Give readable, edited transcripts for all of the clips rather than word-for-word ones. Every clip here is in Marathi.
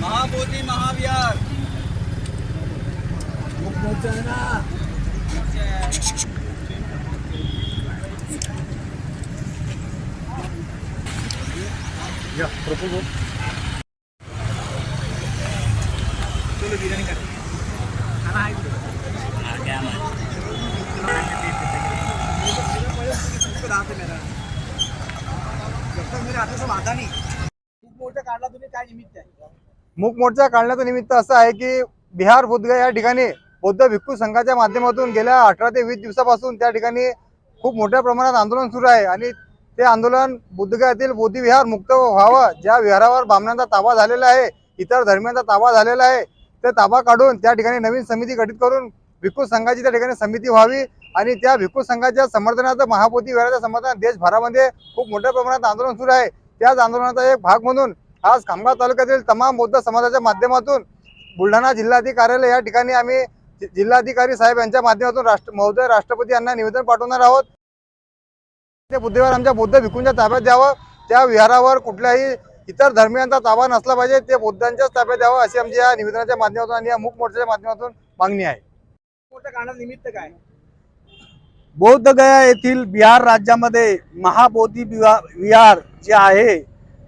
महाबोधी महाविहार बिर्याणी का खाना है क्या मेरा जब तक मेरे हाथ से आता नहीं मोर्चा काढला तुम्ही काय निमित्त आहे? मूक मोर्चा काढण्याचं निमित्त असं आहे की बिहार बुद्धगया या ठिकाणी बौद्ध भिक्खू संघाच्या माध्यमातून गेल्या 18 ते 20 दिवसापासून त्या ठिकाणी खूप मोठ्या प्रमाणात आंदोलन सुरू आहे आणि ते आंदोलन बुद्धगयातील बोधी विहार मुक्त व्हावं, ज्या विहारावर ब्राह्मणांचा ताबा झालेला आहे, इतर धर्मियांचा ताबा झालेला आहे, ते ताबा काढून त्या ठिकाणी नवीन समिती गठीत करून भिक्खू संघाची त्या ठिकाणी समिती व्हावी आणि त्या भिक्खू संघाच्या समर्थनार्थ महाबोधी विहाराच्या समर्थनात देशभरामध्ये खूप मोठ्या प्रमाणात आंदोलन सुरू आहे। त्याच आंदोलनाचा एक भाग म्हणून आज खामगाव तालुक्यातील तमाम बौद्ध समाजाच्या माध्यमातून बुलढाणा जिल्हाधिकारी कार्यालय या ठिकाणी आम्ही जिल्हाधिकारी साहेब यांच्या माध्यमातून महोदय राष्ट्रपती यांना निवेदन पाठवणार आहोत। ते बुद्धविहार आमच्या बौद्ध भिक्खूंच्या ताब्यात द्यावं, त्या विहारावर कुठल्याही इतर धर्मियांचा ताबा नसला पाहिजे, ते बुद्धांच्याच ताब्यात द्यावं अशी आमची या निवेदनाच्या माध्यमातून आणि या मूक मोर्चाच्या माध्यमातून मागणी आहे। मोर्चा काढण्याचं निमित्त काय? बौद्धगया येथील बिहार राज्यामध्ये महाबोधी विहार जे आहे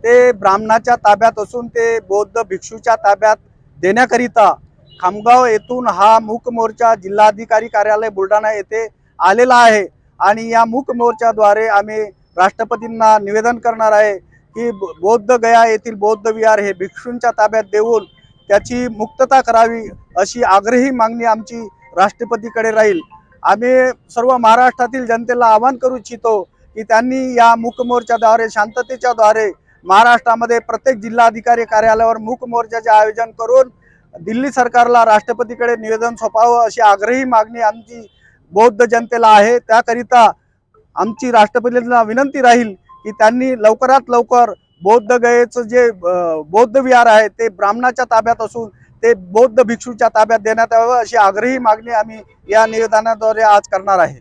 ते ब्राह्मणाच्या ताब्यात असून ते बौद्ध भिक्षूच्या ताब्यात देण्याकरिता खामगाव येथून हा मूक मोर्चा जिल्हाधिकारी कार्यालय बुलढाणा येथे आलेला आहे आणि या मूक मोर्चाद्वारे आम्ही राष्ट्रपतींना निवेदन करणार आहे की बौद्धगया येथील बौद्ध विहार हे भिक्षूंच्या ताब्यात देऊन त्याची मुक्तता करावी अशी आग्रही मागणी आमची राष्ट्रपतीकडे राहील। आम्ही सर्व महाराष्ट्रातील जनतेला आवाहन करू इच्छितो की त्यांनी या मूक मोर्चाद्वारे शांततेच्या द्वारे महाराष्ट्रामध्ये प्रत्येक जिल्हाधिकारी कार्यालयावर मूक मोर्चाचे आयोजन करून दिल्ली सरकारला राष्ट्रपतीकडे निवेदन सोपावं अशी आग्रही मागणी आमची बौद्ध जनतेला आहे। त्याकरिता आमची राष्ट्रपतींना विनंती राहील की त्यांनी लवकरात लवकर बौद्धगयेचं जे बौद्ध विहार आहे ते ब्राह्मणाच्या ताब्यात असून ते बौद्ध भिक्षूच्या ताब्यात देण्यात यावं अशी आग्रही मागणी आम्ही या निवेदनाद्वारे आज करणार आहे।